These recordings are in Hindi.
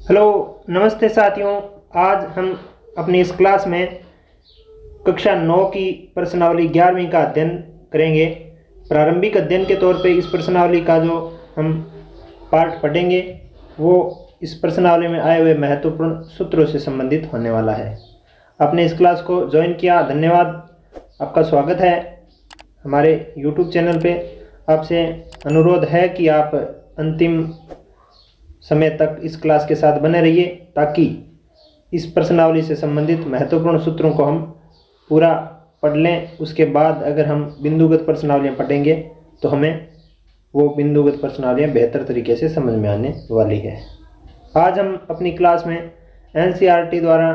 हेलो, नमस्ते साथियों। आज हम अपनी इस क्लास में कक्षा 9 की प्रश्नावली 11वीं का अध्ययन करेंगे। प्रारंभिक अध्ययन के तौर पे इस प्रश्नावली का जो हम पाठ पढ़ेंगे वो इस प्रश्नावली में आए हुए महत्वपूर्ण सूत्रों से संबंधित होने वाला है। आपने इस क्लास को ज्वाइन किया, धन्यवाद। आपका स्वागत है हमारे YouTube चैनल पे। आपसे अनुरोध है कि आप अंतिम समय तक इस क्लास के साथ बने रहिए ताकि इस प्रश्नावली से संबंधित महत्वपूर्ण सूत्रों को हम पूरा पढ़ लें। उसके बाद अगर हम बिंदुगत प्रश्नावलियाँ पढ़ेंगे तो हमें वो बिंदुगत प्रश्नावलियाँ बेहतर तरीके से समझ में आने वाली है। आज हम अपनी क्लास में NCERT द्वारा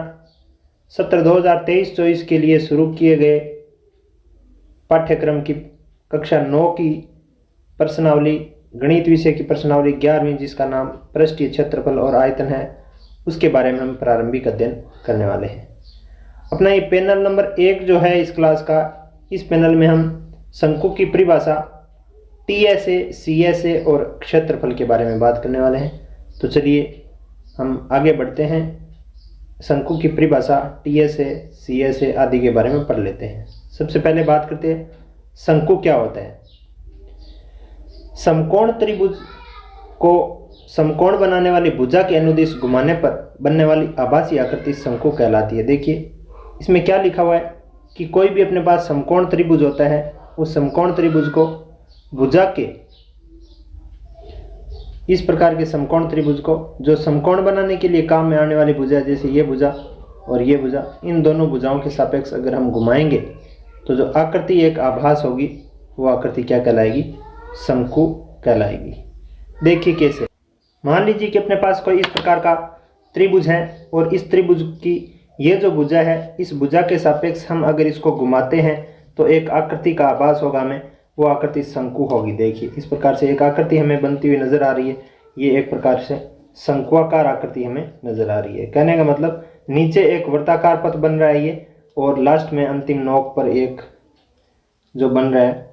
सत्र 2023-24 के लिए शुरू किए गए पाठ्यक्रम की कक्षा 9 की प्रश्नावली, गणित विषय की प्रश्नावली 11वीं, जिसका नाम पृष्ठीय क्षेत्रफल और आयतन है, उसके बारे में हम प्रारंभिक अध्ययन करने वाले हैं। अपना ये पैनल नंबर 1 जो है इस क्लास का, इस पैनल में हम शंकु की परिभाषा, TSA, CSA और क्षेत्रफल के बारे में बात करने वाले हैं। तो चलिए हम आगे बढ़ते हैं। शंकु की परिभाषा, TSA, CSA आदि के बारे में पढ़ लेते हैं। सबसे पहले बात करते हैं शंकु क्या होता है। समकोण त्रिभुज को समकोण बनाने वाली भुजा के अनुदिश घुमाने पर बनने वाली आभासी आकृति शंकु कहलाती है। देखिए इसमें क्या लिखा हुआ है कि कोई भी अपने पास समकोण त्रिभुज होता है, उस समकोण त्रिभुज को भुजा के, इस प्रकार के समकोण त्रिभुज को, जो समकोण बनाने के लिए काम में आने वाली भुजा, जैसे ये भुजा और ये भुजा, इन दोनों भुजाओं के सापेक्ष अगर हम घुमाएंगे तो जो आकृति एक आभास होगी वो आकृति क्या कहलाएगी? शंकु कहलाएगी। देखिए कैसे। मान लीजिए कि अपने पास कोई इस प्रकार का त्रिभुज है और इस त्रिभुज की ये जो भुजा है, इस भुजा के सापेक्ष हम अगर इसको घुमाते हैं तो एक आकृति का आभास होगा हमें, वो आकृति शंकु होगी। देखिए इस प्रकार से एक आकृति हमें बनती हुई नजर आ रही है। ये एक प्रकार से शंकुआकार आकृति हमें नजर आ रही है। कहने का मतलब नीचे एक वृत्ताकार पथ बन रहा है ये, और लास्ट में अंतिम नोक पर एक जो बन रहा है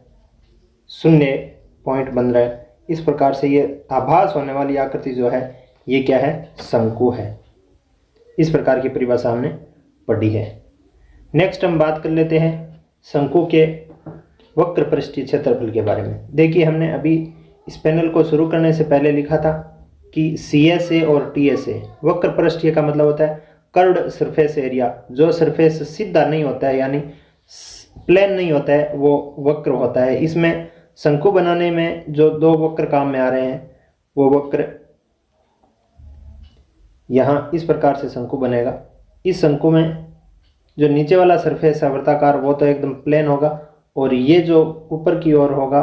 शून्य पॉइंट बन रहा है। इस प्रकार से ये आभास होने वाली आकृति जो है ये क्या है? शंकु है। इस प्रकार की परिभाषा हमने पढ़ी है। नेक्स्ट हम बात कर लेते हैं शंकु के वक्र पृष्ठीय क्षेत्रफल के बारे में। देखिए हमने अभी इस पैनल को शुरू करने से पहले लिखा था कि CSA और TSA, वक्र पृष्ठीय का मतलब होता है कर्व्ड सरफेस एरिया। जो सरफेस सीधा नहीं होता है यानी प्लेन नहीं होता है वो वक्र होता है। इसमें शंकु बनाने में जो दो वक्र काम में आ रहे हैं वो वक्र यहाँ इस प्रकार से शंकु बनेगा। इस शंकु में जो नीचे वाला सरफेस है वृत्ताकार, वो तो एकदम प्लेन होगा, और ये जो ऊपर की ओर होगा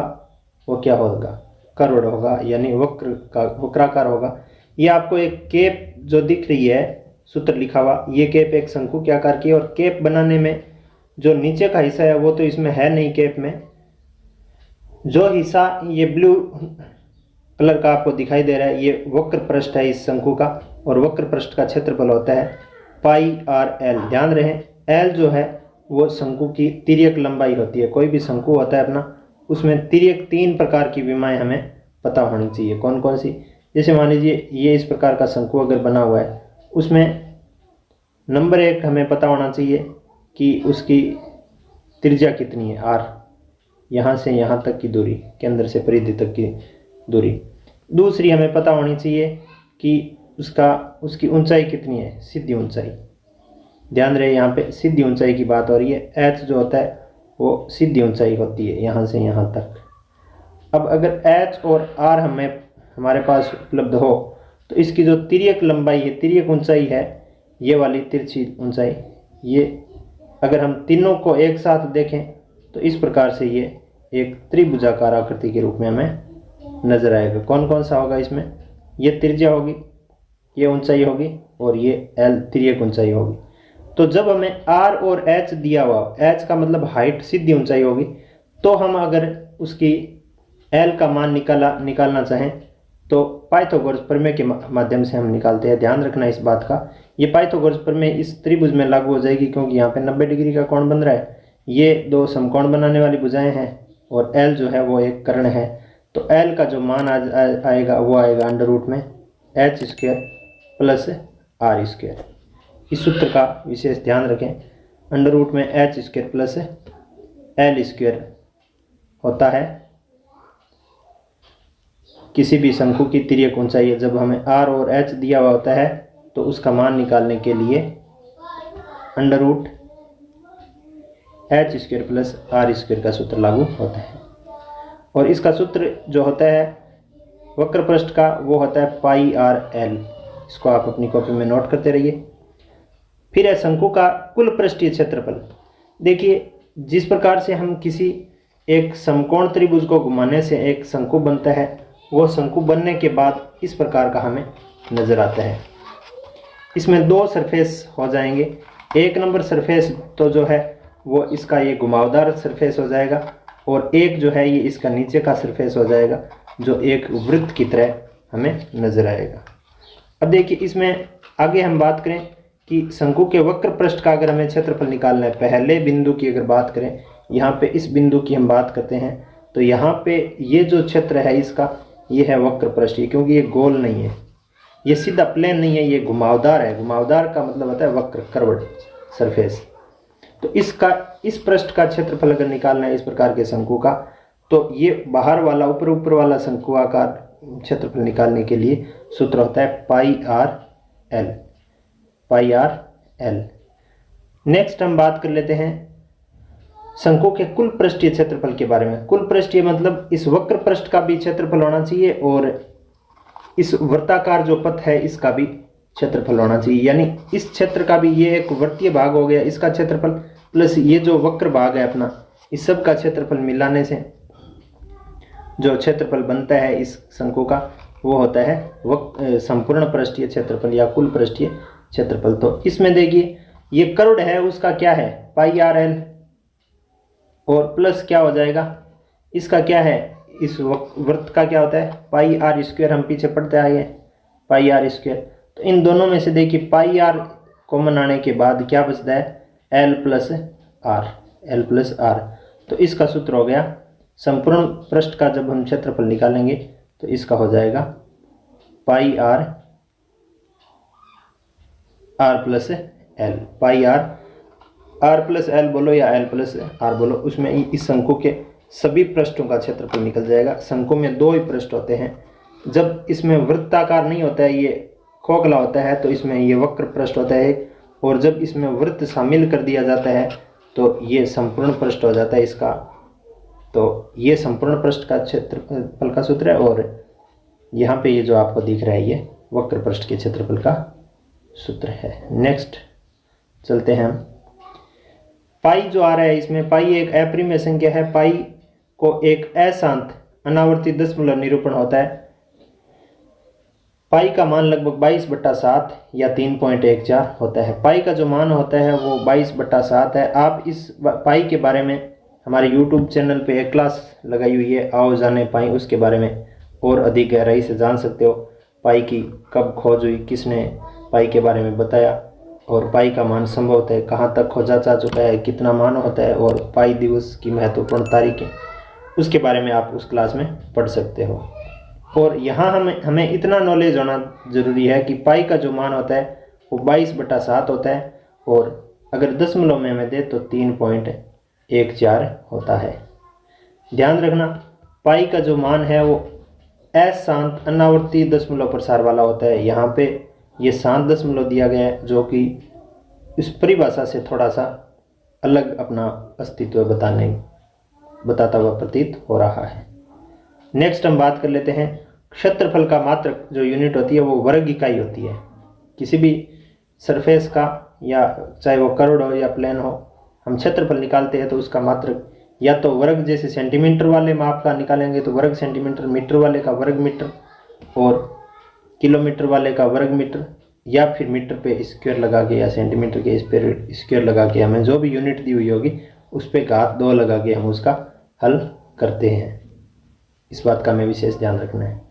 वो क्या होगा? कर्व्ड होगा, यानी वक्राकार होगा। ये आपको एक केप जो दिख रही है, सूत्र लिखा हुआ, ये केप एक शंकु के आकार की है। और केप बनाने में जो नीचे का हिस्सा है वो तो इसमें है नहीं। केप में जो हिस्सा ये ब्लू कलर का आपको दिखाई दे रहा है, ये वक्र पृष्ठ है इस शंकु का, और वक्र पृष्ठ का क्षेत्रफल होता है πr/l। ध्यान रहे l जो है वो शंकु की तिर्यक लंबाई होती है। कोई भी शंकु होता है अपना, उसमें तिर्यक 3 प्रकार की विमाएं हमें पता होनी चाहिए। कौन कौन सी? जैसे मान लीजिए ये इस प्रकार का शंकु अगर बना हुआ है, उसमें नंबर 1 हमें पता होना चाहिए कि उसकी त्रिज्या कितनी है, r, यहाँ से यहाँ तक की दूरी, केंद्र से परिधि तक की दूरी। दूसरी हमें पता होनी चाहिए कि उसकी ऊंचाई कितनी है, सीधी ऊंचाई। ध्यान रहे यहाँ पे सीधी ऊंचाई की बात हो रही है। h जो होता है वो सीधी ऊंचाई होती है यहाँ से यहाँ तक। अब अगर h और r हमारे पास उपलब्ध हो तो इसकी जो तिर्यक लंबाई है, तिर्यक ऊंचाई है, ये वाली तिरछी ऊंचाई, ये अगर हम तीनों को एक साथ देखें तो इस प्रकार से ये एक त्रिभुजाकार आकृति के रूप में हमें नजर आएगा। कौन कौन सा होगा इसमें? ये त्रिज्या होगी, ये ऊंचाई होगी, और ये l तिर्यक ऊंचाई होगी। तो जब हमें r और h दिया हुआ, h का मतलब हाइट, सीधी ऊंचाई होगी, तो हम अगर उसकी l का मान निकालना चाहें तो पाइथागोरस प्रमेय के माध्यम से हम निकालते हैं। ध्यान रखना इस बात का, ये पाइथागोरस प्रमेय इस त्रिभुज में लागू हो जाएगी क्योंकि यहाँ पे 90 डिग्री का कोण बन रहा है। ये दो समकोण बनाने वाली भुजाएं हैं और l जो है वो एक कर्ण है। तो l का जो मान आएगा वो आएगा अंडर रूट में h² प्लस आर स्क्वायर। इस सूत्र का विशेष ध्यान रखें। अंडर रूट में H square plus L square होता है किसी भी शंकु की तिर्यक ऊंचाई है। जब हमें आर और एच दिया हुआ होता है तो उसका मान निकालने के लिए under root H square plus R square का सूत्र लागू होता है। और इसका सूत्र जो होता है वक्र पृष्ठ का वो होता है पाई आर एल। इसको आप अपनी कॉपी में नोट करते रहिए। फिर है शंकु का कुल पृष्ठीय क्षेत्रफल। देखिए, जिस प्रकार से हम किसी एक समकोण त्रिभुज को घुमाने से एक शंकु बनता है, वो शंकु बनने के बाद इस प्रकार का हमें नजर आता है। इसमें दो सरफेस हो जाएंगे। एक नंबर सरफेस तो जो है वो इसका ये घुमावदार सरफेस हो जाएगा, और एक जो है ये इसका नीचे का सरफेस हो जाएगा जो एक वृत्त की तरह हमें नजर आएगा। अब देखिए, इसमें आगे हम बात करें कि शंकु के वक्र पृष्ठ का अगर हमें क्षेत्रफल निकालना है, पहले बिंदु की अगर बात करें, यहाँ पे इस बिंदु की हम बात करते हैं, तो यहाँ पे ये जो क्षेत्र है इसका ये है वक्र पृष्ठ, क्योंकि ये गोल नहीं है, ये सीधा प्लेन नहीं है, ये घुमावदार है। घुमावदार का मतलब होता है वक्र, कर्व्ड सरफेस। तो इस पृष्ठ का क्षेत्रफल अगर निकालना है इस प्रकार के शंकु का, तो ये बाहर वाला ऊपर वाला शंकु आकार क्षेत्रफल निकालने के लिए सूत्र होता है पाई R L. Pi R L. Next हम बात कर लेते हैं शंकु के कुल पृष्ठीय क्षेत्रफल के बारे में। कुल पृष्ठीय मतलब इस वक्र पृष्ठ का भी क्षेत्रफल होना चाहिए और इस वृत्ताकार जो पथ है इसका भी क्षेत्रफल होना चाहिए। यानी इस क्षेत्र का भी, ये एक वृत्तीय भाग हो गया, इसका क्षेत्रफल प्लस ये जो वक्र भाग है अपना, इस सब का क्षेत्रफल मिलाने से जो क्षेत्रफल बनता है इस शंकु का वो होता है संपूर्ण पृष्ठीय क्षेत्रफल या कुल पृष्ठीय क्षेत्रफल। तो इसमें देखिए, ये कर्व्ड है, उसका क्या है पाई आर एल, और प्लस क्या हो जाएगा इसका क्या है, इस वृत्त का क्या होता है पाई आर स्क्वायर। हम पीछे पढ़ते आए हैं पाई आर स्क्वायर। तो इन दोनों में से देखिए पाई आर कॉमन आने के बाद क्या बचता है L plus R, L plus R. तो इसका सूत्र हो गया संपूर्ण पृष्ठ का, जब हम क्षेत्रफल निकालेंगे तो इसका हो जाएगा pi r plus l. Pi r plus l बोलो या एल प्लस आर बोलो, उसमें इस शंकु के सभी पृष्ठों का क्षेत्रफल निकल जाएगा। शंकु में दो ही पृष्ठ होते हैं। जब इसमें वृत्ताकार नहीं होता है, ये खोखला होता है, तो इसमें ये वक्र पृष्ठ होता है, और जब इसमें वृत्त शामिल कर दिया जाता है तो ये संपूर्ण पृष्ठ हो जाता है इसका। तो ये संपूर्ण पृष्ठ का क्षेत्रफल का सूत्र है, और यहाँ पे ये जो आपको दिख रहा है ये वक्र पृष्ठ के क्षेत्रफल का सूत्र है। नेक्स्ट चलते हैं हम। पाई जो आ रहा है इसमें, पाई एक अपरिमेय संख्या है। पाई को एक अशांत अनावर्ती दशमलव निरूपण होता है। पाई का मान लगभग 22/7 या 3.14 होता है। पाई का जो मान होता है वो 22/7 है। आप इस पाई के बारे में हमारे YouTube चैनल पे एक क्लास लगाई हुई है, आओ जाने पाई, उसके बारे में और अधिक गहराई से जान सकते हो। पाई की कब खोज हुई, किसने पाई के बारे में बताया, और पाई का मान संभवतः कहाँ तक खोजा जा चुका है, कितना मान होता है, और पाई दिवस की महत्वपूर्ण तारीखें, उसके बारे में आप उस क्लास में पढ़ सकते हो। और यहाँ हमें इतना नॉलेज होना ज़रूरी है कि पाई का जो मान होता है वो 22/7 होता है, और अगर दशमलव में हमें दे तो 3.14 होता है। ध्यान रखना, पाई का जो मान है वो अशांत अनावर्ती दशमलव प्रसार वाला होता है। यहाँ पे ये शांत दशमलव दिया गया है, जो कि इस परिभाषा से थोड़ा सा अलग अपना अस्तित्व बताता हुआ प्रतीत हो रहा है। नेक्स्ट हम बात कर लेते हैं क्षेत्रफल का मात्रक जो यूनिट होती है वो वर्ग इकाई होती है। किसी भी सरफेस का, या चाहे वो कर्व्ड हो या प्लेन हो, हम क्षेत्रफल निकालते हैं तो उसका मात्रक या तो वर्ग, जैसे सेंटीमीटर वाले माप का निकालेंगे तो वर्ग सेंटीमीटर, मीटर वाले का वर्ग मीटर, और किलोमीटर वाले का वर्ग मीटर, या फिर मीटर पे स्क्वायर लगा के या सेंटीमीटर के स्क्वायर लगा के हमें जो भी यूनिट दी हुई होगी उस पर घात 2 लगा के हम उसका हल करते हैं। इस बात का हमें विशेष ध्यान रखना है।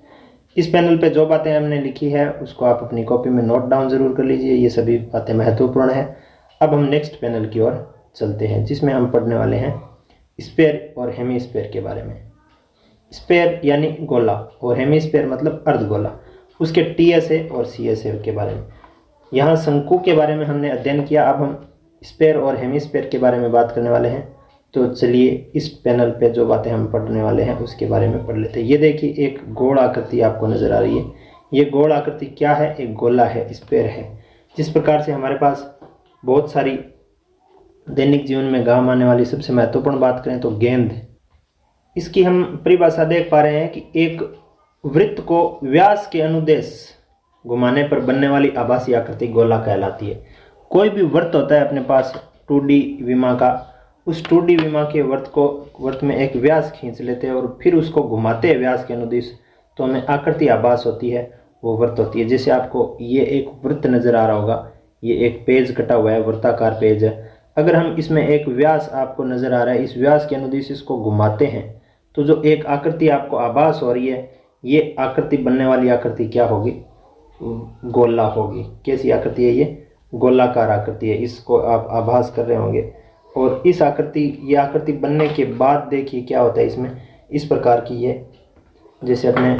इस पैनल पे जो बातें हमने लिखी है उसको आप अपनी कॉपी में नोट डाउन ज़रूर कर लीजिए, ये सभी बातें महत्वपूर्ण हैं। अब हम नेक्स्ट पैनल की ओर चलते हैं, जिसमें हम पढ़ने वाले हैं स्फीयर और हेमीस्फीयर के बारे में। स्फीयर यानी गोला, और हेमीस्फीयर मतलब अर्धगोला। उसके TSA और CSA के बारे में। यहाँ शंकु के बारे में हमने अध्ययन किया, अब हम स्फीयर और हेमिस्फीयर के बारे में बात करने वाले हैं। तो चलिए इस पैनल पे जो बातें हम पढ़ने वाले हैं उसके बारे में पढ़ लेते हैं। ये देखिए एक गोल आकृति आपको नज़र आ रही है। ये गोल आकृति क्या है? एक गोला है, स्फीयर है। जिस प्रकार से हमारे पास बहुत सारी दैनिक जीवन में काम आने वाली सबसे महत्वपूर्ण बात करें तो गेंद, इसकी हम परिभाषा देख पा रहे हैं कि एक वृत्त को व्यास के अनुदेश घुमाने पर बनने वाली आभासी आकृति गोला कहलाती है। कोई भी वृत्त होता है अपने पास 2D विमा का, उस 2D विमा के वृत्त में एक व्यास खींच लेते हैं और फिर उसको घुमाते हैं व्यास के अनुदिश, तो हमें आकृति आभास होती है, वो वृत्त होती है। जैसे आपको ये एक वृत्त नज़र आ रहा होगा, ये एक पेज कटा हुआ है, वृत्ताकार पेज है। अगर हम इसमें एक व्यास आपको नज़र आ रहा है, इस व्यास के अनुदिश इसको घुमाते हैं तो जो एक आकृति आपको आभास हो रही है, ये आकृति बनने वाली आकृति क्या होगी? गोला होगी। कैसी आकृति है? ये गोलाकार आकृति है। इसको आप आभास कर रहे होंगे। और इस ये आकृति बनने के बाद देखिए क्या होता है इसमें, इस प्रकार की ये, जैसे अपने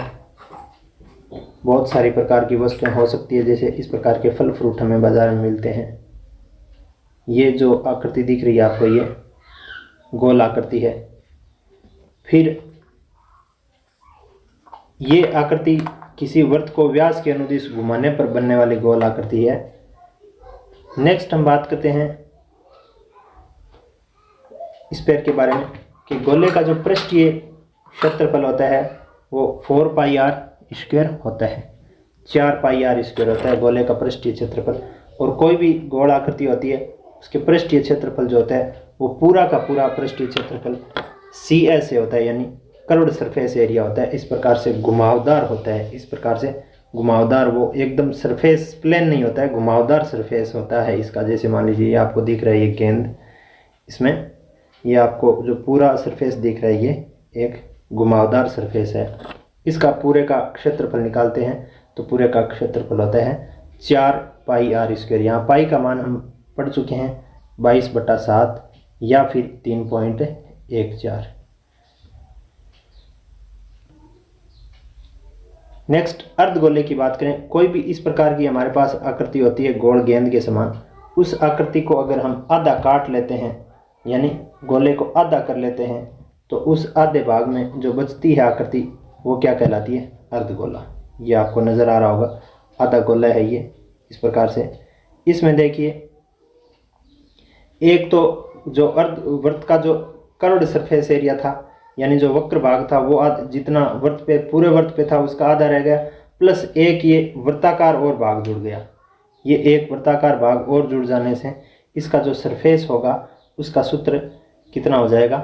बहुत सारी प्रकार की वस्तुएं हो सकती है, जैसे इस प्रकार के फल फ्रूट हमें बाजार में मिलते हैं। ये जो आकृति दिख रही है आपको, ये गोल आकृति है। फिर ये आकृति किसी वृत्त को व्यास के अनुदिश घुमाने पर बनने वाली गोल आकृति है। नेक्स्ट हम बात करते हैं स्फीयर के बारे में कि गोले का जो पृष्ठीय क्षेत्रफल होता है वो 4πr² होता है। 4πr² होता है गोले का पृष्ठीय क्षेत्रफल। और कोई भी गोल आकृति होती है उसके पृष्ठीय क्षेत्रफल जो होता है वो पूरा का पूरा पृष्ठीय क्षेत्रफल CSA होता है, यानी कर्व्ड सरफेस एरिया होता है। इस प्रकार से घुमावदार होता है, इस प्रकार से घुमावदार, वो एकदम सरफेस प्लेन नहीं होता है, घुमावदार सरफेस होता है इसका। जैसे मान लीजिए ये आपको दिख रहा है ये गेंद, इसमें ये आपको जो पूरा सरफेस दिख रहा है ये एक घुमावदार सरफेस है। इसका पूरे का क्षेत्रफल निकालते हैं तो पूरे का क्षेत्रफल होता है 4πr²। यहाँ पाई का मान हम पढ़ चुके हैं 22/7 या फिर 3.14। नेक्स्ट अर्धगोले की बात करें। कोई भी इस प्रकार की हमारे पास आकृति होती है गोल गेंद के समान, उस आकृति को अगर हम आधा काट लेते हैं, यानी गोले को आधा कर लेते हैं, तो उस आधे भाग में जो बचती है आकृति वो क्या कहलाती है? अर्धगोला। ये आपको नज़र आ रहा होगा, आधा गोला है ये इस प्रकार से। इसमें देखिए एक तो जो वृत्त का जो कर्व्ड सरफेस एरिया था, यानी जो वक्र भाग था, वो जितना वृत्त पे पूरे वृत्त पे था उसका आधा रह गया, प्लस एक ये वृत्ताकार और भाग जुड़ गया। ये एक वृत्ताकार भाग और जुड़ जाने से इसका जो सरफेस होगा उसका सूत्र कितना हो जाएगा?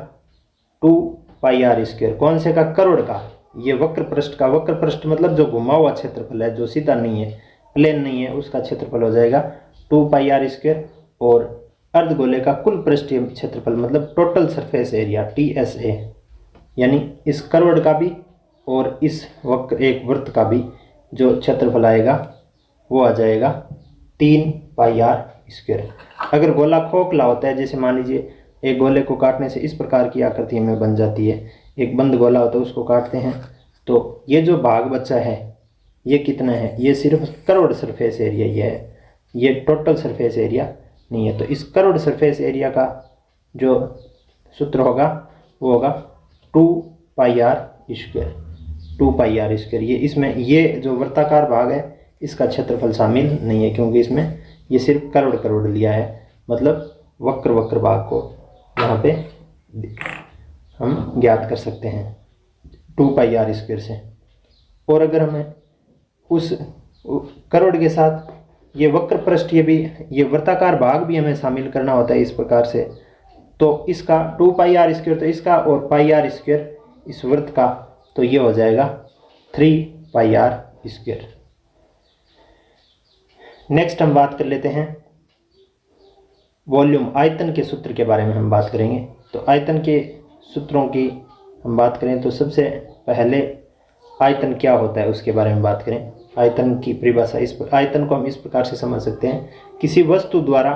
2πr²। कौन से का? कर्व्ड का। ये वक्र पृष्ठ का, वक्र पृष्ठ मतलब जो घुमा हुआ क्षेत्रफल है, जो सीधा नहीं है, प्लेन नहीं है, उसका क्षेत्रफल हो जाएगा 2πr²। और अर्धगोले का कुल पृष्ठीय क्षेत्रफल मतलब टोटल सरफेस एरिया TSA, यानी इस कर्व्ड का भी और इस वक्र एक वृत्त का भी जो क्षेत्रफल आएगा वो आ जाएगा 3πr²। अगर गोला खोखला होता है, जैसे मान लीजिए एक गोले को काटने से इस प्रकार की आकृति हमें बन जाती है, एक बंद गोला होता है उसको काटते हैं तो ये जो भाग बचा है ये कितना है? ये सिर्फ कर्व्ड सरफेस एरिया ये है, ये टोटल सरफेस एरिया नहीं है। तो इस कर्व्ड सरफेस एरिया का जो सूत्र होगा वो होगा 2πr²। 2πr²। ये इसमें ये जो वृत्ताकार भाग है इसका क्षेत्रफल शामिल नहीं है, क्योंकि इसमें ये सिर्फ कर्व्ड लिया है, मतलब वक्र भाग को यहाँ पे हम ज्ञात कर सकते हैं 2πr² से। और अगर हमें उस कर्व्ड के साथ ये वक्र पृष्ठीय भी, ये वृत्ताकार भाग भी हमें शामिल करना होता है इस प्रकार से, तो इसका 2πr², तो इसका और πr² इस वृत्त का, तो ये हो जाएगा 3πr²। नेक्स्ट हम बात कर लेते हैं वॉल्यूम, आयतन के सूत्र के बारे में हम बात करेंगे। तो आयतन के सूत्रों की हम बात करें तो सबसे पहले आयतन क्या होता है उसके बारे में बात करें। आयतन की परिभाषा आयतन को हम इस प्रकार से समझ सकते हैं, किसी वस्तु द्वारा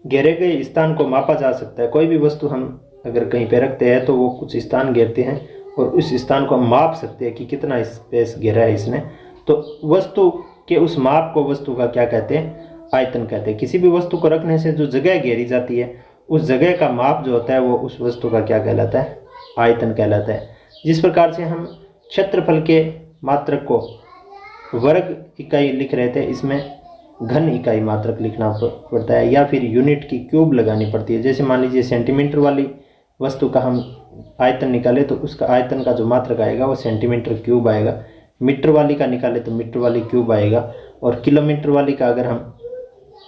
घेरे गए स्थान को मापा जा सकता है। कोई भी वस्तु हम अगर कहीं पे रखते हैं तो वो कुछ स्थान घेरते हैं और उस स्थान को हम माप सकते हैं कि कितना स्पेस घेरा है इसने, तो वस्तु के उस माप को वस्तु का क्या कहते हैं? आयतन कहते हैं। किसी भी वस्तु को रखने से जो जगह घेरी जाती है उस जगह का माप जो होता है वो उस वस्तु का क्या कहलाता है? आयतन कहलाता है। जिस प्रकार से हम क्षेत्रफल के मात्रक को वर्ग इकाई लिख रहे थे, इसमें घन इकाई मात्रक लिखना पड़ता है या फिर यूनिट की क्यूब लगानी पड़ती है। जैसे मान लीजिए सेंटीमीटर वाली वस्तु का हम आयतन निकाले तो उसका आयतन का जो मात्रक आएगा वो सेंटीमीटर क्यूब आएगा। मीटर वाली का निकाले तो मीटर वाली क्यूब आएगा। और किलोमीटर वाली का अगर हम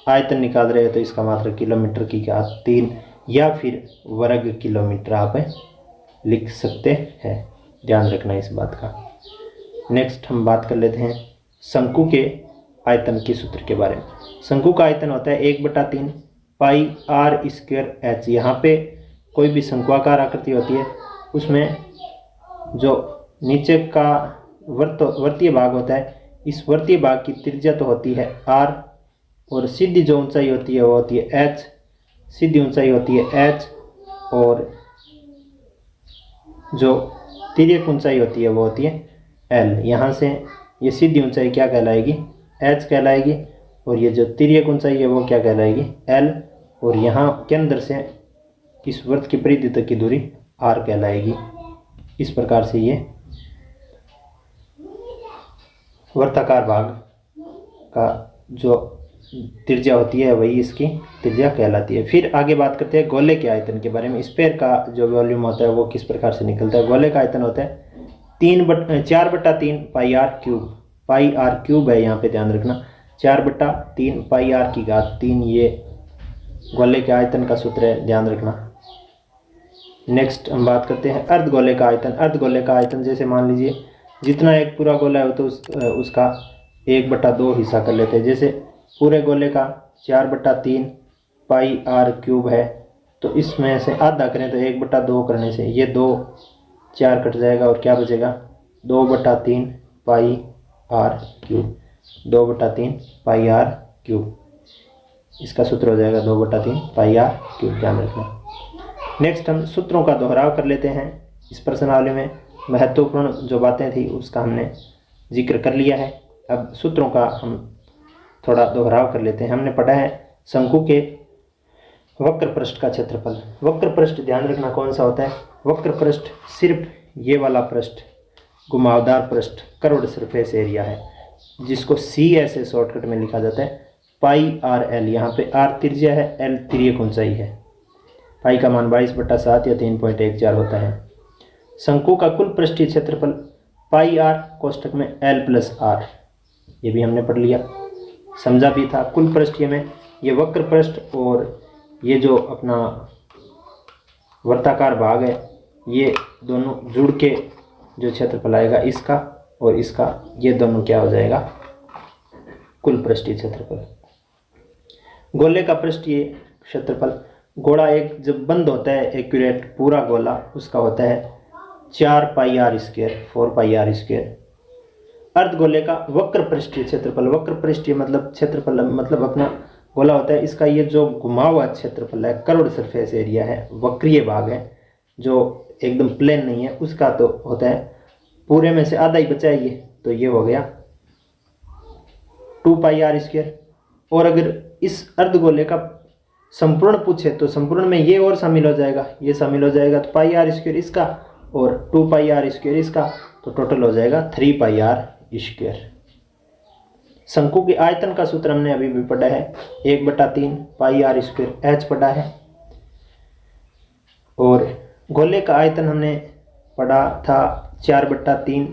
आयतन निकाल रहे हैं तो इसका मात्रक किलोमीटर की क्या 3 या फिर वर्ग किलोमीटर आप लिख सकते हैं। ध्यान रखना इस बात का। नेक्स्ट हम बात कर लेते हैं शंकु के आयतन के सूत्र के बारे में। शंकु का आयतन होता है 1/3 पाई आर स्क्वायर एच। यहाँ पे कोई भी शंकुआकार आकृति होती है उसमें जो नीचे का वर्तीय भाग होता है, इस वर्तीय भाग की त्रिज्या तो होती है r और सीधी जो ऊंचाई होती है वो होती है h। सीधी ऊंचाई होती है h और जो तिर्यक ऊंचाई होती है वो होती है l। यहाँ से ये सीधी ऊंचाई क्या कहलाएगी? h कहलाएगी और ये जो तिर्यक ऊंचाई है वो क्या कहलाएगी? l। और यहाँ केंद्र से इस वृत्त की परिधि तक की दूरी r कहलाएगी। इस प्रकार से ये वर्ताकार भाग का जो त्रिज्या होती है वही इसकी त्रिज्या कहलाती है। फिर आगे बात करते हैं गोले के आयतन के बारे में। स्फीयर का जो वॉल्यूम होता है वो किस प्रकार से निकलता है? गोले का आयतन होता है 4/3 pi r cube. Pi r cube है, यहाँ पे ध्यान रखना। 4/3 पाई आर की घात 3 ये गोले के आयतन का सूत्र है, ध्यान रखना। नेक्स्ट हम बात करते हैं अर्धगोले का आयतन। अर्धगोले का आयतन जैसे मान लीजिए जितना एक पूरा गोला है तो उसका 1/2 हिस्सा कर लेते हैं। जैसे पूरे गोले का 4/3 पाई आर क्यूब है तो इसमें से आधा करें तो 1/2 करने से ये 2 4 कट जाएगा और क्या बचेगा? 2/3 pi r cube. 2/3 pi r cube, इसका सूत्र हो जाएगा 2/3 पाई आर क्यूब, ध्यान रखना। नेक्स्ट हम सूत्रों का दोहराव कर लेते हैं। इस प्रश्नावली में महत्वपूर्ण जो बातें थी उसका हमने जिक्र कर लिया है। अब सूत्रों का हम थोड़ा दोहराव कर लेते हैं। हमने पढ़ा है शंकु के वक्र पृष्ठ का क्षेत्रफल। वक्र पृष्ठ ध्यान रखना कौन सा होता है? वक्र पृष्ठ सिर्फ ये वाला पृष्ठ, घुमावदार पृष्ठ, कर्व्ड सरफेस एरिया है, जिसको सी ऐसे शॉर्टकट में लिखा जाता है। पाई आर एल, यहाँ पे आर त्रिज्या है, एल तिर्यक ऊंचाई है। पाई का मान 22/7 या 3.14 होता है। शंकु का कुल पृष्ठीय क्षेत्रफल पाई आर कोष्ठक में एल प्लस आर, ये भी हमने पढ़ लिया, समझा भी था। कुल पृष्ठीय में ये वक्र पृष्ठ और ये जो अपना वर्ताकार भाग है ये दोनों जुड़ के जो क्षेत्रफल आएगा इसका और इसका, ये दोनों क्या हो जाएगा? कुल पृष्ठीय क्षेत्रफल। गोले का पृष्ठीय क्षेत्रफल, गोला एक जब बंद होता है एक्यूरेट पूरा गोला, उसका होता है 4 pi r square, 4 pi r square. अर्धगोले का वक्र पृष्ठीय क्षेत्रफल, वक्र पृष्ठीय मतलब क्षेत्रफल मतलब अपना गोला होता है, इसका ये जो घुमा हुआ क्षेत्रफल है, कर्व्ड सरफेस एरिया है, वक्रीय भाग है जो एकदम प्लेन नहीं है, उसका तो होता है पूरे में से आधा ही बचा है ये, तो ये हो गया 2 पाई आर स्क्वायर। और अगर इस अर्धगोले का संपूर्ण पूछे तो संपूर्ण में ये और शामिल हो जाएगा, ये शामिल हो जाएगा, तो पाई आर स्क्वायर इसका और 2 पाई आर स्क्वायर इसका, तो टोटल हो जाएगा 3 पाई आर स्क्वायर। शंकु के आयतन का सूत्र हमने अभी भी पढ़ा है, 1/3 पाई आर स्क्वायर एच पढ़ा है। और गोले का आयतन हमने पढ़ा था 4/3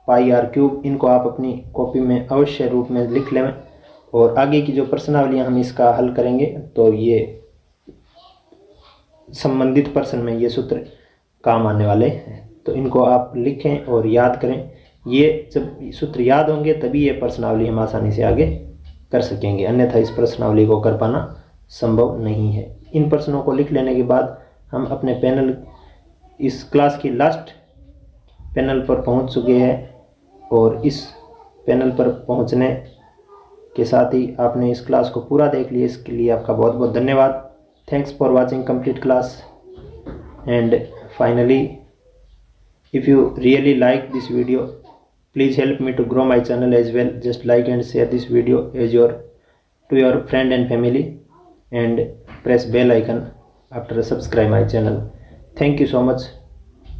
पाई आर क्यूब। इनको आप अपनी कॉपी में अवश्य रूप में लिख लें और आगे की जो प्रश्नावलियाँ हम इसका हल करेंगे तो ये संबंधित प्रश्न में ये सूत्र काम आने वाले हैं, तो इनको आप लिखें और याद करें। ये जब सूत्र याद होंगे तभी ये प्रश्नावली हम आसानी से आगे कर सकेंगे, अन्यथा इस प्रश्नावली को कर पाना संभव नहीं है। इन प्रश्नों को लिख लेने के बाद हम अपने पैनल, इस क्लास की लास्ट पैनल पर पहुंच चुके हैं और इस पैनल पर पहुंचने के साथ ही आपने इस क्लास को पूरा देख लिया, इसके लिए आपका बहुत बहुत धन्यवाद। Thanks for watching complete class and finally if you really like this video Please help me to grow my channel as well. Just like and share this video to your friend and family, and press bell icon after subscribe my channel. Thank you so much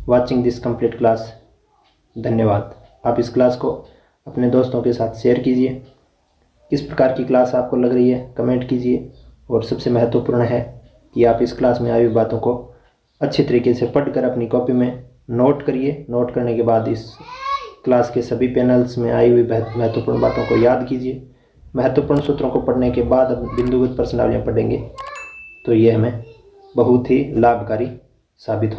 watching this complete class. धन्यवाद। आप इस क्लास को अपने दोस्तों के साथ शेयर कीजिए। किस प्रकार की क्लास आपको लग रही है कमेंट कीजिए, और सबसे महत्वपूर्ण है कि आप इस क्लास में आई हुई बातों को अच्छी तरीके से पढ़कर अपनी कॉपी में नोट करिए। नोट करने के बाद इस क्लास के सभी पैनल्स में आई हुई महत्वपूर्ण बातों को याद कीजिए। महत्वपूर्ण सूत्रों को पढ़ने के बाद अब बिंदुगत प्रश्नावलियाँ पढ़ेंगे, तो ये हमें बहुत ही लाभकारी साबित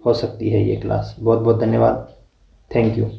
हो सकती है ये क्लास। बहुत बहुत धन्यवाद। Thank you.